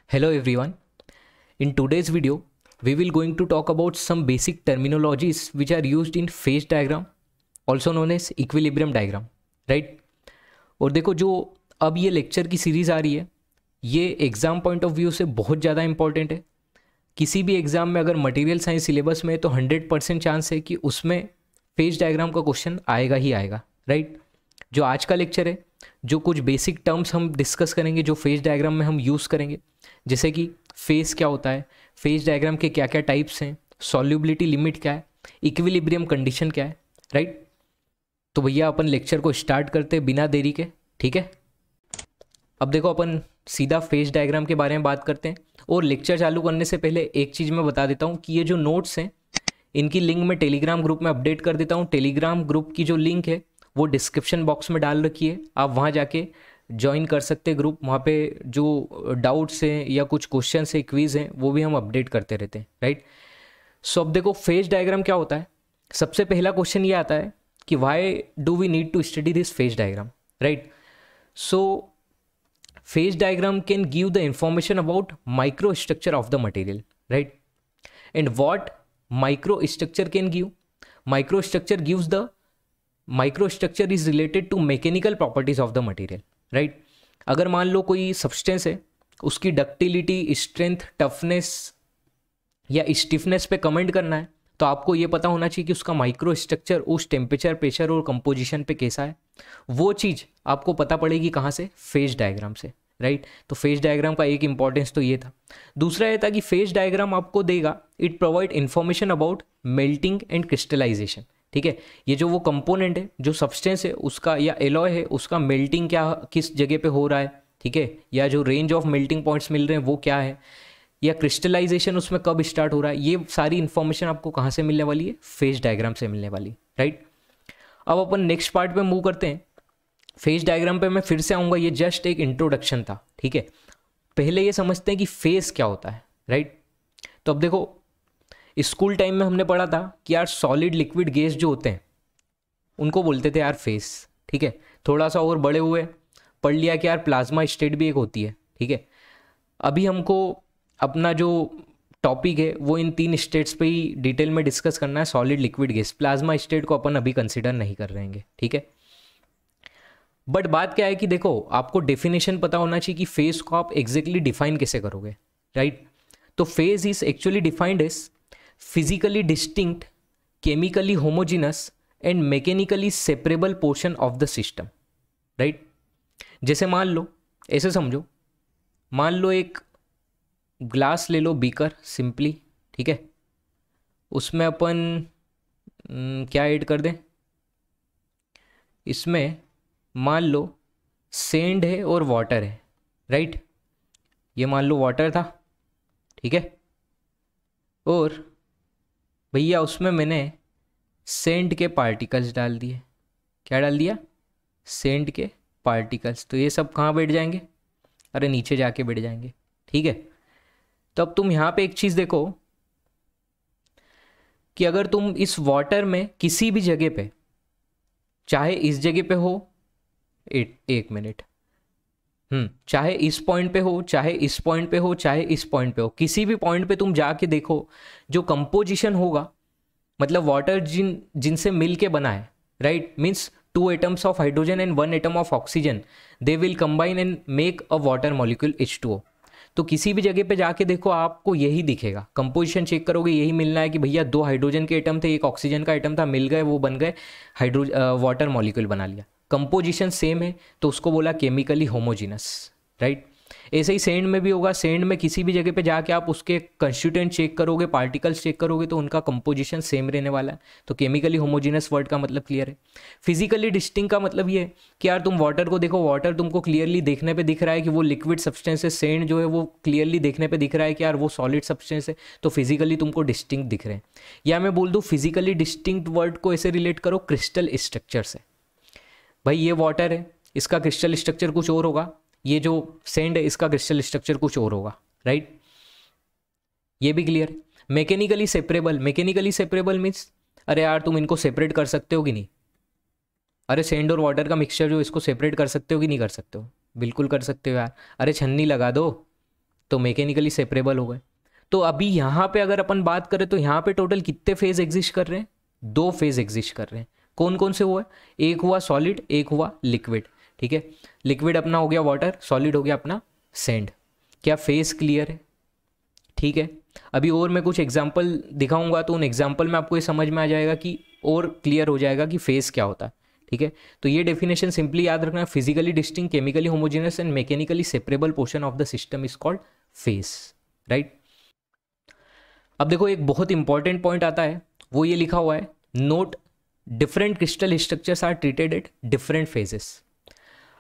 Hello everyone. In today's video, we will going to talk about some basic terminologies which are used in phase diagram, also known as equilibrium diagram, right? और देखो जो अब ये lecture की series आ रही है, ये exam point of view से बहुत ज़्यादा इंपॉर्टेंट है। किसी भी एग्ज़ाम में अगर मटेरियल साइंस सिलेबस में है तो 100% चांस है कि उसमें फेज डायग्राम का क्वेश्चन आएगा ही आएगा, राइट? जो आज का लेक्चर है, जो कुछ बेसिक टर्म्स हम डिस्कस करेंगे जो फेज डायग्राम में हम यूज़ करेंगे, जैसे कि फेज क्या होता है, फेज डायग्राम के क्या क्या टाइप्स हैं, सॉल्युबिलिटी लिमिट क्या है, इक्विलिब्रियम कंडीशन क्या है, राइट? तो भैया अपन लेक्चर को स्टार्ट करते हैं बिना देरी के, ठीक है? अब देखो अपन सीधा फेज डायग्राम के बारे में बात करते हैं। और लेक्चर चालू करने से पहले एक चीज़ मैं बता देता हूँ कि ये जो नोट्स हैं इनकी लिंक मैं टेलीग्राम ग्रुप में अपडेट कर देता हूँ। टेलीग्राम ग्रुप की जो लिंक है वो डिस्क्रिप्शन बॉक्स में डाल रखी है, आप वहाँ जाके ज्वाइन कर सकते हैं ग्रुप। वहाँ पे जो डाउट्स हैं या कुछ क्वेश्चन है, क्विज़ हैं, वो भी हम अपडेट करते रहते हैं, राइट? सो अब देखो फेज डायग्राम क्या होता है। सबसे पहला क्वेश्चन ये आता है कि why do we need to study this phase diagram, right? So phase diagram can give the information about microstructure of the material, right? And what microstructure can give? Microstructure is related to mechanical properties of the material, right? अगर मान लो कोई substance है, उसकी ductility, strength, toughness या stiffness पे comment करना है तो आपको ये पता होना चाहिए कि उसका माइक्रो स्ट्रक्चर उस टेम्परेचर, प्रेशर और कंपोजिशन पे कैसा है। वो चीज़ आपको पता पड़ेगी कहाँ से? फेज डायग्राम से, राइट? तो फेज डायग्राम का एक इंपॉर्टेंस तो ये था। दूसरा ये था कि फेज डायग्राम आपको देगा, it provide information about melting and crystallization, ठीक है? ये जो वो कंपोनेंट है, जो सब्सटेंस है उसका या एलॉय है, उसका मेल्टिंग क्या किस जगह पे हो रहा है, ठीक है? या जो रेंज ऑफ मेल्टिंग पॉइंट्स मिल रहे हैं वो क्या है, या क्रिस्टलाइजेशन उसमें कब स्टार्ट हो रहा है, ये सारी इन्फॉर्मेशन आपको कहाँ से मिलने वाली है? फेज डायग्राम से मिलने वाली, राइट? अब अपन नेक्स्ट पार्ट पे मूव करते हैं। फेज डायग्राम पे मैं फिर से आऊँगा, ये जस्ट एक इंट्रोडक्शन था, ठीक है? पहले ये समझते हैं कि फेज क्या होता है, राइट? तो अब देखो स्कूल टाइम में हमने पढ़ा था कि यार सॉलिड, लिक्विड, गैस जो होते हैं उनको बोलते थे यार फेज, ठीक है? थोड़ा सा और बड़े हुए पढ़ लिया कि यार प्लाज्मा स्टेट भी एक होती है, ठीक है? अभी हमको अपना जो टॉपिक है वो इन 3 स्टेट्स पे ही डिटेल में डिस्कस करना है, solid, liquid, gas. Plasma state को अपन अभी कंसिडर नहीं कर रहे हैं, ठीक है? बट बात क्या है कि देखो आपको डेफिनेशन पता होना चाहिए कि फेज को आप एग्जैक्टली डिफाइन कैसे करोगे, राइट? तो phase is actually defined as physically distinct, chemically homogeneous and mechanically separable portion of the system, right? जैसे मान लो, ऐसे समझो, मान लो एक ग्लास ले लो, बीकर, सिंपली, ठीक है? उसमें अपन क्या ऐड कर दें? इसमें मान लो सैंड है और वाटर है, राइट? ये मान लो वाटर था, ठीक है? और भैया उसमें मैंने सैंड के पार्टिकल्स डाल दिए। क्या डाल दिया? सैंड के पार्टिकल्स। तो ये सब कहाँ बैठ जाएंगे? अरे नीचे जाके बैठ जाएंगे, ठीक है? तो अब तुम यहाँ पे एक चीज़ देखो कि अगर तुम इस वाटर में किसी भी जगह पे, चाहे इस जगह पे हो, एक मिनट, चाहे इस पॉइंट पे हो, चाहे इस पॉइंट पे हो, चाहे इस पॉइंट पे हो, किसी भी पॉइंट पे तुम जाके देखो, जो कंपोजिशन होगा, मतलब वाटर जिनसे मिल के बना है, right? Means 2 atoms of hydrogen and 1 atom of oxygen, they will combine and make a water molecule H2O। तो किसी भी जगह पे जाके देखो आपको यही दिखेगा, कंपोजिशन चेक करोगे यही मिलना है कि भैया 2 हाइड्रोजन के एटम थे, एक ऑक्सीजन का एटम था, मिल गए, वो बन गए वाटर मॉलिक्यूल बना लिया। कंपोजिशन सेम है तो उसको बोला केमिकली होमोजिनस, राइट? ऐसे ही सैंड में भी होगा। सैंड में किसी भी जगह पे जाके आप उसके कंस्टिट्यूएंट चेक करोगे, पार्टिकल्स चेक करोगे तो उनका कंपोजिशन सेम रहने वाला है। तो केमिकली होमोजिनस वर्ड का मतलब क्लियर है। फिजिकली डिस्टिंक्ट का मतलब ये है कि यार तुम वाटर को देखो, वाटर तुमको क्लियरली देखने पे दिख रहा है कि वो लिक्विड सब्सटेंस है, सैंड जो है वो क्लियरली देखने पे दिख रहा है कि यार वो सॉलिड सब्सटेंस है, तो फिजिकली तुमको डिस्टिंक्ट दिख रहे हैं। या मैं बोल दूँ फिजिकली डिस्टिंक्ट वर्ड को ऐसे रिलेट करो क्रिस्टल स्ट्रक्चर से। भाई ये वाटर है, इसका क्रिस्टल स्ट्रक्चर कुछ और होगा, ये जो सैंड है इसका क्रिस्टल स्ट्रक्चर कुछ और होगा, राइट? ये भी क्लियर है। मैकेनिकली सेपरेबल मीन्स अरे यार तुम इनको सेपरेट कर सकते हो कि नहीं? अरे सैंड और वाटर का मिक्सचर जो, इसको सेपरेट कर सकते हो कि नहीं कर सकते हो? बिल्कुल कर सकते हो यार। अरे छन्नी लगा दो, तो मैकेनिकली सेपरेबल हो गए। तो अभी यहाँ पे अगर अपन बात करें तो यहाँ पे टोटल कितने फेज एग्जिस्ट कर रहे हैं? 2 फेज एग्जिस्ट कर रहे हैं। कौन कौन से हुआ है? एक हुआ सॉलिड, एक हुआ लिक्विड। ठीक है, लिक्विड अपना हो गया वाटर, सॉलिड हो गया अपना सैंड। क्या फेज क्लियर है? ठीक है, अभी और मैं कुछ एग्जाम्पल दिखाऊंगा तो उन एग्जाम्पल में आपको ये समझ में आ जाएगा कि और क्लियर हो जाएगा कि फेज क्या होता है। ठीक है, तो ये डेफिनेशन सिंपली याद रखना, physically distinct, chemically homogeneous and mechanically separable portion of the system is called phase, right. अब देखो एक बहुत इंपॉर्टेंट पॉइंट आता है, वो ये लिखा हुआ है, note different crystal structures are treated at different phases.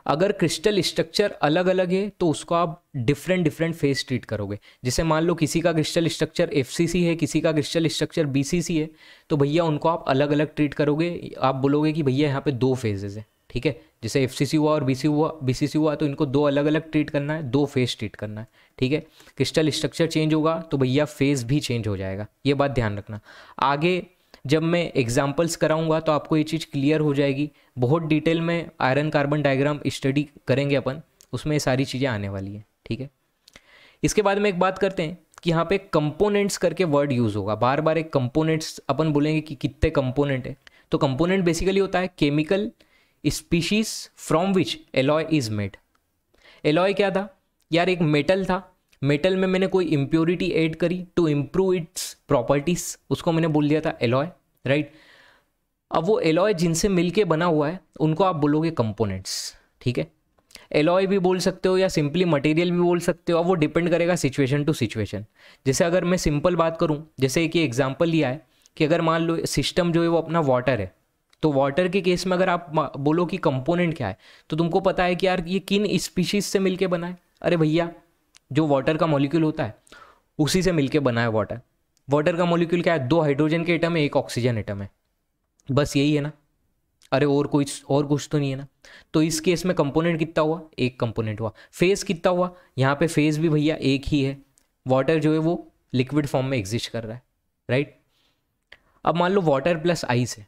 अगर क्रिस्टल स्ट्रक्चर अलग अलग है तो उसको आप डिफरेंट फेज ट्रीट करोगे। जैसे मान लो किसी का क्रिस्टल स्ट्रक्चर FCC है, किसी का क्रिस्टल स्ट्रक्चर BCC है, तो भैया उनको आप अलग अलग ट्रीट करोगे। आप बोलोगे कि भैया यहाँ पे 2 फेजेस है। ठीक है, जैसे FCC हुआ और BCC हुआ तो इनको 2 अलग अलग ट्रीट करना है, 2 फेज ट्रीट करना है। ठीक है, क्रिस्टल स्ट्रक्चर चेंज होगा तो भैया फेज भी चेंज हो जाएगा, ये बात ध्यान रखना। आगे जब मैं एग्जाम्पल्स कराऊंगा तो आपको ये चीज़ क्लियर हो जाएगी। बहुत डिटेल में आयरन कार्बन डायग्राम स्टडी करेंगे अपन, उसमें ये सारी चीज़ें आने वाली हैं। ठीक है, इसके बाद में एक बात करते हैं कि यहाँ पे कंपोनेंट्स करके वर्ड यूज़ होगा बार बार। एक कंपोनेंट्स अपन बोलेंगे कि कितने कंपोनेंट है, तो कंपोनेंट बेसिकली होता है chemical species from which alloy is made. Alloy क्या था यार? एक मेटल था, मेटल में मैंने कोई इम्प्योरिटी ऐड करी टू इम्प्रूव इट्स प्रॉपर्टीज, उसको मैंने बोल दिया था एलॉय, राइट। अब वो एलॉय जिनसे मिलके बना हुआ है उनको आप बोलोगे कंपोनेंट्स। ठीक है, एलॉय भी बोल सकते हो या सिंपली मटेरियल भी बोल सकते हो, अब वो डिपेंड करेगा सिचुएशन टू सिचुएशन। जैसे अगर मैं सिंपल बात करूं, जैसे एक एग्जांपल लिया है कि अगर मान लो सिस्टम जो है वो अपना वाटर है, तो वाटर के केस में अगर आप बोलो कि कंपोनेंट क्या है, तो तुमको पता है कि यार ये किन स्पीशीज से मिलके बना है। अरे भैया, जो वाटर का मॉलिक्यूल होता है उसी से मिलके बना है वाटर। वाटर का मॉलिक्यूल क्या है? 2 हाइड्रोजन के एटम है, 1 ऑक्सीजन एटम है, बस यही है ना। अरे और कुछ तो नहीं है ना। तो इस केस में कंपोनेंट कितना हुआ? 1 कंपोनेंट हुआ। फेज कितना हुआ? यहाँ पे फेज भी भैया एक ही है, वाटर जो है वो लिक्विड फॉर्म में एग्जिस्ट कर रहा है, राइट। अब मान लो वाटर प्लस आइस है,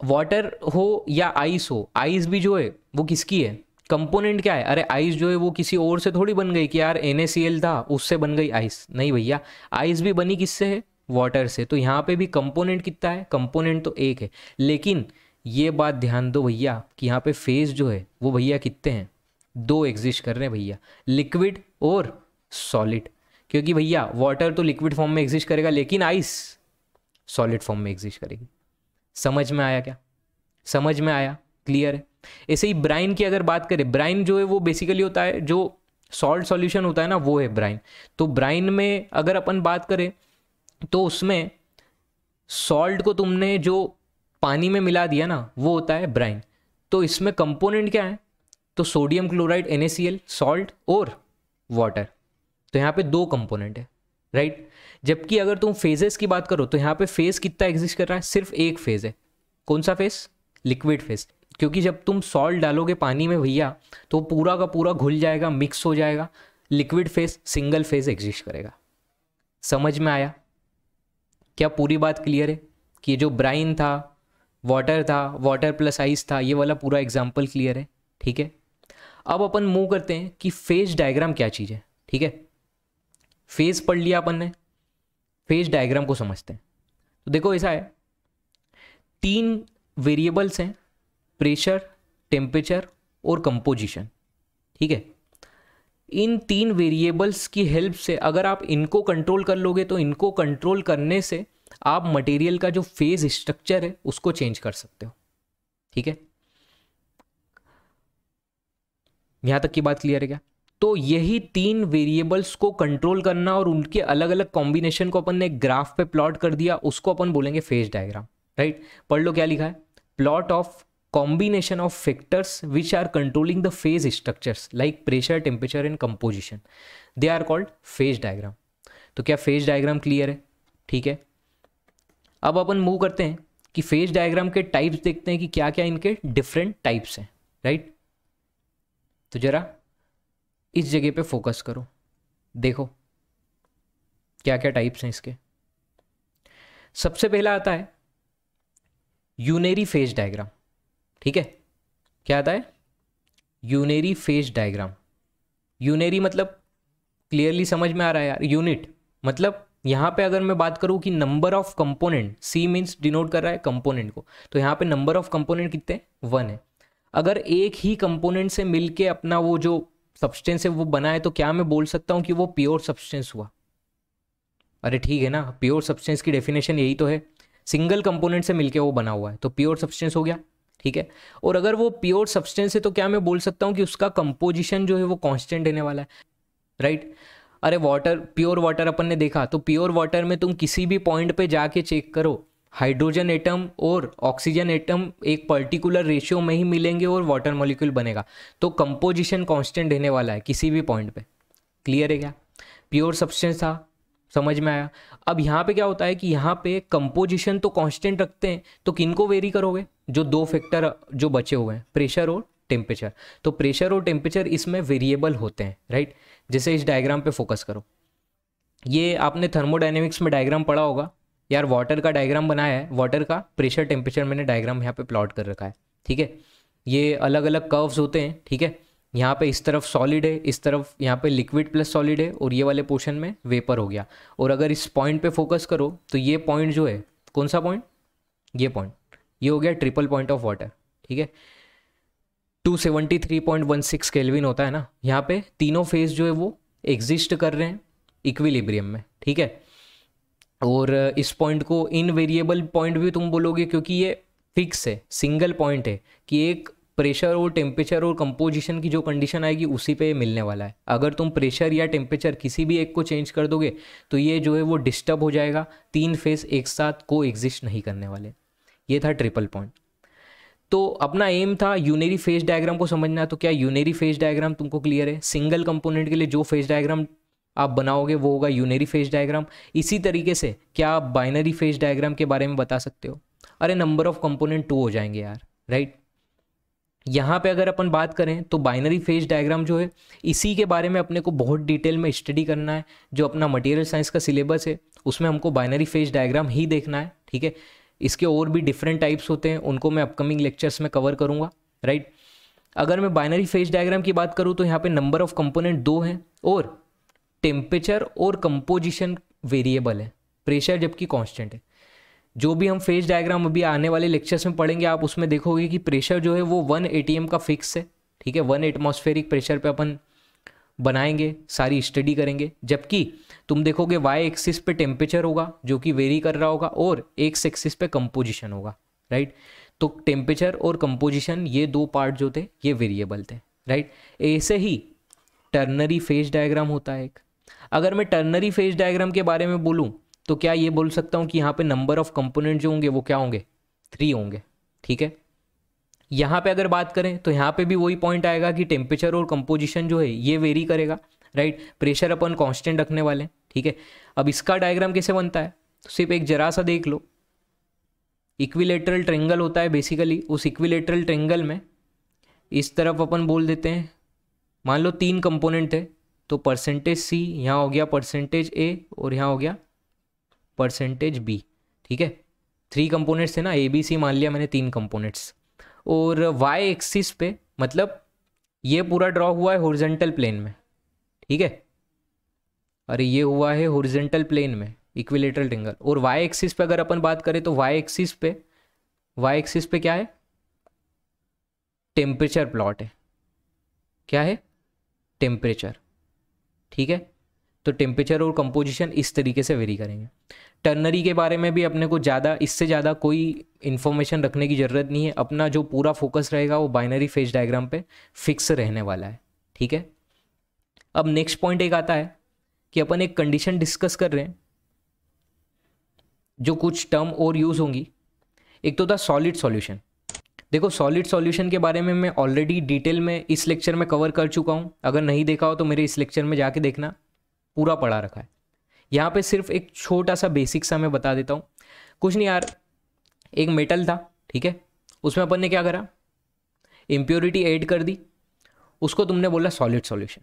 वाटर हो या आइस हो, आइस भी जो है वो किसकी है? कंपोनेंट क्या है? अरे आइस जो है वो किसी और से थोड़ी बन गई कि यार NaCl था उससे बन गई आइस, नहीं भैया, आइस भी बनी किससे है? वाटर से। तो यहाँ पे भी कंपोनेंट कितना है? कंपोनेंट तो 1 है, लेकिन ये बात ध्यान दो भैया कि यहाँ पे फेज जो है वो भैया कितने हैं? 2 एग्जिस्ट कर रहे हैं भैया, लिक्विड और सॉलिड। क्योंकि भैया वाटर तो लिक्विड फॉर्म में एग्जिस्ट करेगा, लेकिन आइस सॉलिड फॉर्म में एग्जिस्ट करेगी। समझ में आया क्या? समझ में आया? क्लियर है? ऐसे ही ब्राइन की अगर बात करें, ब्राइन जो है वो बेसिकली होता है जो सॉल्ट सॉल्यूशन होता है ना, वो है ब्राइन। तो ब्राइन में अगर अपन बात करें तो उसमें सॉल्ट को तुमने जो पानी में मिला दिया ना, वो होता है ब्राइन। तो इसमें कंपोनेंट क्या है? तो सोडियम क्लोराइड NaCl सॉल्ट और वाटर। तो यहाँ पे 2 कंपोनेंट है, राइट। जबकि अगर तुम फेजेस की बात करो तो यहाँ पे फेज कितना एग्जिस्ट कर रहा है? सिर्फ 1 फेज है। कौन सा फेज? Liquid phase. क्योंकि जब तुम सॉल्ट डालोगे पानी में भैया तो पूरा का पूरा घुल जाएगा, मिक्स हो जाएगा। Liquid phase single phase exist करेगा। समझ में आया क्या? पूरी बात क्लियर है कि जो ब्राइन था, वाटर प्लस आइस था, ये वाला पूरा एग्जाम्पल क्लियर है? ठीक है, अब अपन मूव करते हैं कि फेज डायग्राम क्या चीज़ है। ठीक है, फेज पढ़ लिया अपन ने, फेज डायग्राम को समझते हैं। तो देखो ऐसा है, 3 वेरिएबल्स हैं, प्रेशर, टेम्परेचर और कंपोजिशन। ठीक है, इन 3 वेरिएबल्स की हेल्प से अगर आप इनको कंट्रोल कर लोगे तो इनको कंट्रोल करने से आप मटेरियल का जो फेज स्ट्रक्चर है उसको चेंज कर सकते हो। ठीक है, यहां तक की बात क्लियर है क्या? तो यही 3 वेरिएबल्स को कंट्रोल करना और उनके अलग अलग कॉम्बिनेशन को अपन ने ग्राफ पे प्लॉट कर दिया, उसको अपन बोलेंगे फेज डायग्राम, राइट। पढ़ लो क्या लिखा है, plot of combination of factors which are controlling the phase structures like pressure, temperature and composition, they are called phase diagram। तो क्या phase diagram क्लियर है? ठीक है, अब अपन मूव करते हैं कि phase diagram के टाइप्स देखते हैं कि क्या क्या इनके डिफरेंट टाइप्स हैं, राइट। तो जरा इस जगह पे फोकस करो, देखो क्या क्या टाइप्स हैं इसके। सबसे पहला आता है यूनरी फेज डायग्राम। ठीक है, क्या आता है? Unary phase diagram. यूनरी मतलब क्लियरली समझ में आ रहा है यार? यूनिट मतलब यहाँ पे अगर मैं बात करूँ कि number of component, C means denote कर रहा है कंपोनेंट को, तो यहाँ पे नंबर ऑफ कंपोनेंट कितने, 1 है। अगर एक ही कंपोनेंट से मिलके अपना वो जो सब्सटेंस है वो बना है, तो क्या मैं बोल सकता हूँ कि वो प्योर सब्सटेंस हुआ? अरे ठीक है ना, प्योर सब्सटेंस की डेफिनेशन यही तो है, सिंगल कंपोनेंट से मिलके वो बना हुआ है, तो प्योर सब्सटेंस हो गया, ठीक है। और अगर वो प्योर सब्सटेंस है तो क्या मैं बोल सकता हूँ कि उसका कंपोजिशन जो है वो कांस्टेंट रहने वाला है, राइट। अरे वाटर, प्योर वाटर अपन ने देखा, तो प्योर वाटर में तुम किसी भी पॉइंट पे जाके चेक करो, हाइड्रोजन एटम और ऑक्सीजन एटम एक पर्टिकुलर रेशियो में ही मिलेंगे और वाटर मॉलिक्यूल बनेगा, तो कंपोजिशन कांस्टेंट रहने वाला है किसी भी पॉइंट पे। क्लियर है क्या? प्योर सब्सटेंस था, समझ में आया। अब यहाँ पे क्या होता है कि यहाँ पे कंपोजिशन तो कांस्टेंट रखते हैं, तो किनको वेरी करोगे? जो दो फैक्टर जो बचे हुए हैं, प्रेशर और टेम्परेचर। तो प्रेशर और टेम्परेचर इसमें वेरिएबल होते हैं, राइट। जैसे इस डायग्राम पे फोकस करो, ये आपने थर्मोडायनेमिक्स में डायग्राम पढ़ा होगा यार, वाटर का डायग्राम बनाया है, वाटर का प्रेशर टेम्परेचर मैंने डायग्राम यहाँ पे प्लॉट कर रखा है, ठीक है। ये अलग अलग कर्व्स होते हैं, ठीक है। यहाँ पे इस तरफ सॉलिड है, इस तरफ यहाँ पे लिक्विड प्लस सॉलिड है, और ये वाले पोर्शन में वेपर हो गया। और अगर इस पॉइंट पे फोकस करो तो ये पॉइंट जो है, कौन सा पॉइंट? ये पॉइंट, ये हो गया ट्रिपल पॉइंट ऑफ वाटर, ठीक है। 273.16 केल्विन होता है ना। यहाँ पे तीनों फेज जो है वो एग्जिस्ट कर रहे हैं इक्विलिब्रियम में, ठीक है। और इस पॉइंट को इनवेरिएबल पॉइंट भी तुम बोलोगे, क्योंकि ये फिक्स है, सिंगल पॉइंट है कि एक प्रेशर और टेम्परेचर और कंपोजिशन की जो कंडीशन आएगी उसी पे मिलने वाला है। अगर तुम प्रेशर या टेम्परेचर किसी भी एक को चेंज कर दोगे तो ये जो है वो डिस्टर्ब हो जाएगा, तीन फेस एक साथ को एग्जिस्ट नहीं करने वाले। ये था ट्रिपल पॉइंट। तो अपना एम था यूनरी फेज डायग्राम को समझना। तो क्या यूनरी फेज डायग्राम तुमको क्लियर है? सिंगल कंपोनेंट के लिए जो फेज डायग्राम आप बनाओगे वो होगा यूनरी फेज डायग्राम। इसी तरीके से क्या आप बाइनरी फेज डायग्राम के बारे में बता सकते हो? अरे नंबर ऑफ कंपोनेंट 2 हो जाएंगे यार, राइट। यहाँ पे अगर अपन बात करें तो बाइनरी फेज डायग्राम जो है, इसी के बारे में अपने को बहुत डिटेल में स्टडी करना है। जो अपना मटेरियल साइंस का सिलेबस है उसमें हमको बाइनरी फेज डायग्राम ही देखना है, ठीक है। इसके और भी डिफरेंट टाइप्स होते हैं, उनको मैं अपकमिंग लेक्चर्स में कवर करूँगा, राइट। अगर मैं बाइनरी फेज डायग्राम की बात करूँ तो यहाँ पे नंबर ऑफ कंपोनेंट 2 हैं और टेम्परेचर और कंपोजिशन वेरिएबल है, प्रेशर जबकि कांस्टेंट है। जो भी हम फेज डायग्राम अभी आने वाले लेक्चर्स में पढ़ेंगे, आप उसमें देखोगे कि प्रेशर जो है वो 1 ATM का फिक्स है, ठीक है। 1 एटमॉस्फेरिक प्रेशर पे अपन बनाएंगे, सारी स्टडी करेंगे। जबकि तुम देखोगे वाई एक्सिस पे टेम्परेचर होगा जो कि वेरी कर रहा होगा, और एक्स एक्सिस पे कंपोजिशन होगा, राइट। तो टेम्परेचर और कंपोजिशन ये दो पार्ट जो थे ये वेरिएबल थे, राइट। ऐसे ही टर्नरी फेज डायग्राम होता है एक। अगर मैं टर्नरी फेज डायग्राम के बारे में बोलूँ तो क्या ये बोल सकता हूँ कि यहाँ पे नंबर ऑफ कंपोनेंट जो होंगे वो क्या होंगे? 3 होंगे, ठीक है। यहाँ पे अगर बात करें तो यहाँ पे भी वही पॉइंट आएगा कि टेम्परेचर और कंपोजिशन जो है ये वेरी करेगा, राइट। प्रेशर अपन कांस्टेंट रखने वाले हैं, ठीक है। अब इसका डायग्राम कैसे बनता है तो सिर्फ एक जरा सा देख लो। इक्विलेटरल ट्रायंगल होता है बेसिकली, उस इक्विलेटरल ट्रायंगल में इस तरफ अपन बोल देते हैं, मान लो 3 कंपोनेंट है तो %C यहाँ हो गया, %A और यहाँ हो गया %B, ठीक है। 3 कंपोनेंट्स थे ना, ABC मान लिया मैंने 3 कंपोनेंट्स। और वाई एक्सिस पे मतलब ये पूरा ड्रॉ हुआ है हॉरिजॉन्टल प्लेन में, ठीक है। अरे ये हुआ है हॉरिजॉन्टल प्लेन में इक्विलेटरल ट्रायंगल। और वाई एक्सिस पे अगर अपन बात करें तो वाई एक्सिस पे क्या है? टेम्परेचर प्लॉट है। क्या है? टेम्परेचर, ठीक है। तो टेम्परेचर और कंपोजिशन इस तरीके से वेरी करेंगे। टर्नरी के बारे में भी अपने को ज़्यादा, इससे ज़्यादा कोई इन्फॉर्मेशन रखने की ज़रूरत नहीं है। अपना जो पूरा फोकस रहेगा वो बाइनरी फेज डायग्राम पे फिक्स रहने वाला है, ठीक है। अब नेक्स्ट पॉइंट एक आता है कि अपन एक कंडीशन डिस्कस कर रहे हैं, जो कुछ टर्म और यूज़ होंगी। एक तो था सॉलिड सॉल्यूशन। देखो सॉलिड सॉल्यूशन के बारे में मैं ऑलरेडी डिटेल में इस लेक्चर में कवर कर चुका हूँ। अगर नहीं देखा हो तो मेरे इस लेक्चर में जाके देखना, पूरा पढ़ा रखा है। यहाँ पे सिर्फ एक छोटा सा बेसिक सा मैं बता देता हूँ। कुछ नहीं यार, एक मेटल था, ठीक है। उसमें अपन ने क्या करा? इम्प्योरिटी ऐड कर दी, उसको तुमने बोला सॉलिड सॉल्यूशन।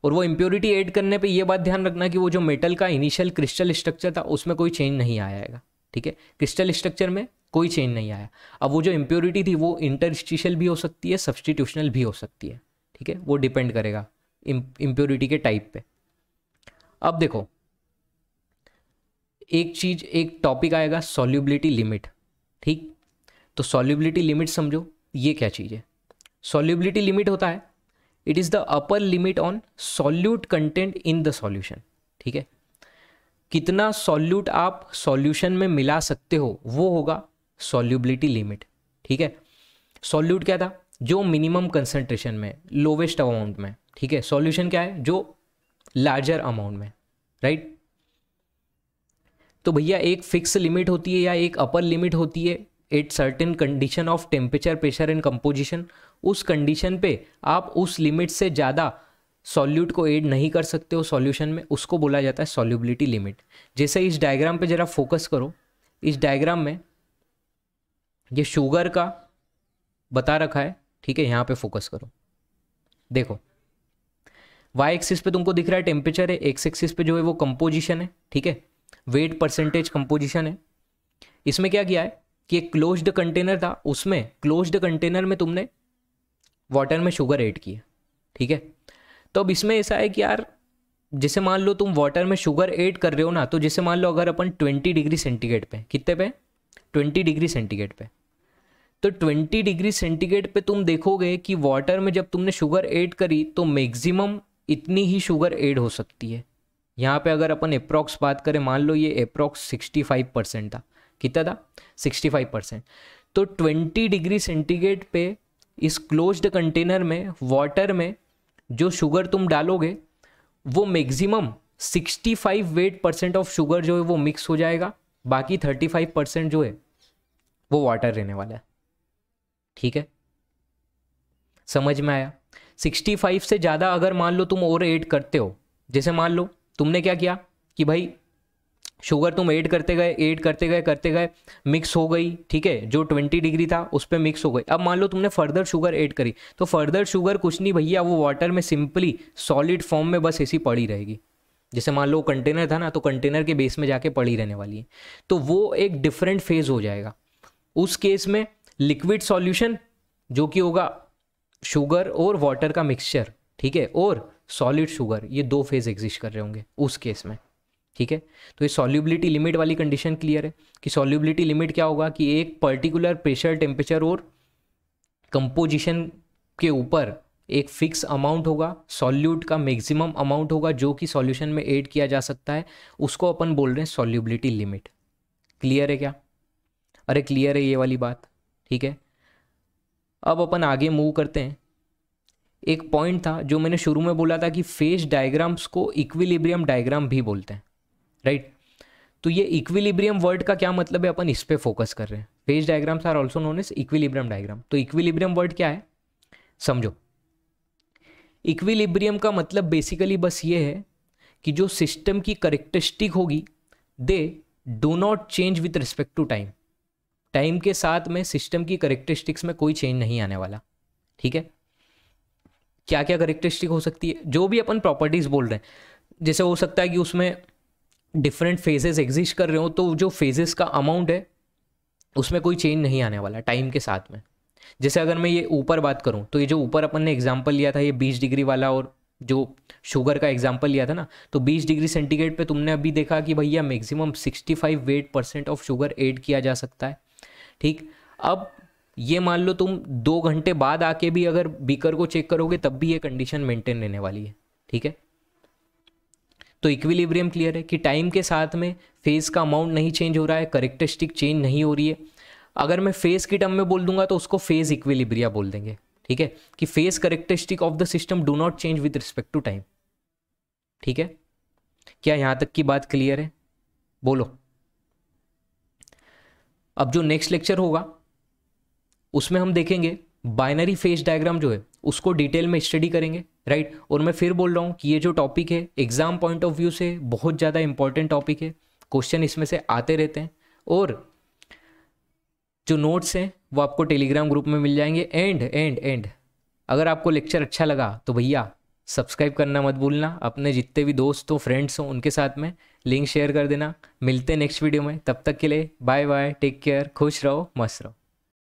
और वो इम्प्योरिटी ऐड करने पे ये बात ध्यान रखना कि वो जो मेटल का इनिशियल क्रिस्टल स्ट्रक्चर था उसमें कोई चेंज नहीं आएगा, ठीक है। क्रिस्टल स्ट्रक्चर में कोई चेंज नहीं आया। अब वो जो इम्प्योरिटी थी वो इंटरस्टिशियल भी हो सकती है, सब्सटीट्यूशनल भी हो सकती है, ठीक है। वो डिपेंड करेगा इम्प्योरिटी के टाइप पे। अब देखो, एक टॉपिक आएगा सॉल्युबिलिटी लिमिट, ठीक। तो सॉल्युबिलिटी लिमिट समझो, ये क्या चीज़ है। सॉल्युबिलिटी लिमिट होता है, it is the upper limit on solute content in the solution, ठीक है। कितना सॉल्यूट आप सॉल्यूशन में मिला सकते हो वो होगा सॉल्युबिलिटी लिमिट, ठीक है। सॉल्यूट क्या था, जो मिनिमम कंसंट्रेशन में, लोवेस्ट अमाउंट में, ठीक है। सॉल्यूशन क्या है, जो लार्जर अमाउंट में, राइट। तो भैया एक फिक्स लिमिट होती है या एक अपर लिमिट होती है at certain condition of temperature, pressure and composition. उस कंडीशन पे आप उस लिमिट से ज़्यादा सॉल्यूट को ऐड नहीं कर सकते हो सॉल्यूशन में, उसको बोला जाता है सॉल्युबिलिटी लिमिट। जैसे इस डायग्राम पे जरा फोकस करो, इस डायग्राम में ये शुगर का बता रखा है, ठीक है। यहाँ पे फोकस करो, देखो वाई एक्सिस पे तुमको दिख रहा है टेम्परेचर है, एक्स एक्सिस पे जो है वो कंपोजिशन है, ठीक है, वेट परसेंटेज कंपोजिशन है। इसमें क्या किया है कि एक क्लोज्ड कंटेनर था, उसमें क्लोज्ड कंटेनर में तुमने वाटर में शुगर ऐड की है, ठीक है। तो अब इसमें ऐसा है कि यार जैसे मान लो तुम वाटर में शुगर ऐड कर रहे हो ना, तो जैसे मान लो अगर अपन 20 डिग्री सेंटीग्रेड पे, कितने पे, 20 डिग्री सेंटीग्रेड पे, तो 20 डिग्री सेंटीग्रेड पे तुम देखोगे कि वाटर में जब तुमने शुगर ऐड करी तो मैक्सिमम इतनी ही शुगर ऐड हो सकती है। यहाँ पे अगर अपन अप्रॉक्स बात करें, मान लो ये अप्रॉक्स 65% था, कितना था, 65%। तो 20 डिग्री सेंटीग्रेड पे इस क्लोज्ड कंटेनर में वाटर में जो शुगर तुम डालोगे वो मैक्सिमम 65% ऑफ शुगर जो है वो मिक्स हो जाएगा, बाकी 35% जो है वो वाटर रहने वाला है, ठीक है। समझ में आया। 65 से ज़्यादा अगर मान लो तुम और ऐड करते हो, जैसे मान लो तुमने क्या किया कि भाई शुगर तुम ऐड करते गए मिक्स हो गई, ठीक है, जो 20 डिग्री था उस पर मिक्स हो गई। अब मान लो तुमने फर्दर शुगर ऐड करी, तो फर्दर शुगर कुछ नहीं भैया, वो वाटर में सिंपली सॉलिड फॉर्म में बस ऐसी पड़ी रहेगी। जैसे मान लो कंटेनर था ना, तो कंटेनर के बेस में जाके पड़ी रहने वाली है, तो वो एक डिफरेंट फेज हो जाएगा। उस केस में लिक्विड सॉल्यूशन जो कि होगा शुगर और वाटर का मिक्सचर, ठीक है, और सॉलिड शुगर, ये दो फेज एग्जिस्ट कर रहे होंगे उस केस में, ठीक है। तो ये सॉल्युबिलिटी लिमिट वाली कंडीशन क्लियर है कि सॉल्युबिलिटी लिमिट क्या होगा कि एक पर्टिकुलर प्रेशर, टेम्परेचर और कंपोजिशन के ऊपर एक फिक्स अमाउंट होगा, सॉल्यूट का मैक्सिमम अमाउंट होगा जो कि सॉल्यूशन में ऐड किया जा सकता है, उसको अपन बोल रहे हैं सॉल्युबिलिटी लिमिट। क्लियर है क्या? अरे क्लियर है ये वाली बात, ठीक है। अब अपन आगे मूव करते हैं। एक पॉइंट था जो मैंने शुरू में बोला था कि फेज डायग्राम्स को इक्विलिब्रियम डायग्राम भी बोलते हैं, राइट। तो ये इक्विलिब्रियम वर्ड का क्या मतलब है, अपन इस पे फोकस कर रहे हैं। Phase diagrams are also known as equilibrium diagram. तो इक्विलिब्रियम वर्ड क्या है समझो। इक्विलिब्रियम का मतलब बेसिकली बस ये है कि जो सिस्टम की करेक्टरिस्टिक होगी they do not change with respect to time. Time के साथ में सिस्टम की करेक्टरिस्टिक्स में कोई चेंज नहीं आने वाला, ठीक है। क्या क्या करेक्टरिस्टिक हो सकती है, जो भी अपन प्रॉपर्टीज बोल रहे हैं, जैसे हो सकता है कि उसमें डिफरेंट फेजेस एग्जिस्ट कर रहे हो, तो जो फेजेस का अमाउंट है उसमें कोई चेंज नहीं आने वाला टाइम के साथ में। जैसे अगर मैं ये ऊपर बात करूं, तो ये जो ऊपर अपन ने एग्जांपल लिया था ये 20 डिग्री वाला, और जो शुगर का एग्जांपल लिया था ना, तो 20 डिग्री सेंटीग्रेड पे तुमने अभी देखा कि भैया मैक्सिमम 65% ऑफ शुगर ऐड किया जा सकता है, ठीक। अब ये मान लो तुम 2 घंटे बाद आके भी अगर बीकर को चेक करोगे तब भी ये कंडीशन मेंटेन रहने वाली है, ठीक है। तो इक्विलिब्रियम क्लियर है कि टाइम के साथ में फेज का अमाउंट नहीं चेंज हो रहा है, करेक्टरिस्टिक चेंज नहीं हो रही है। अगर मैं फेज की टर्म में बोल दूंगा तो उसको फेज इक्विलिब्रिया बोल देंगे, ठीक है, कि phase characteristic of the system do not change with respect to time, ठीक है। क्या यहां तक की बात क्लियर है? बोलो। अब जो नेक्स्ट लेक्चर होगा उसमें हम देखेंगे बाइनरी फेज डायग्राम जो है उसको डिटेल में स्टडी करेंगे, राइट। और मैं फिर बोल रहा हूँ कि ये जो टॉपिक है एग्जाम पॉइंट ऑफ व्यू से बहुत ज़्यादा इंपॉर्टेंट टॉपिक है, क्वेश्चन इसमें से आते रहते हैं, और जो नोट्स हैं वो आपको टेलीग्राम ग्रुप में मिल जाएंगे। एंड अगर आपको लेक्चर अच्छा लगा तो भैया सब्सक्राइब करना मत भूलना, अपने जितने भी दोस्त हो, फ्रेंड्स हो, उनके साथ में लिंक शेयर कर देना। मिलते हैं नेक्स्ट वीडियो में, तब तक के लिए बाय बाय, टेक केयर, खुश रहो, मस्त रहो।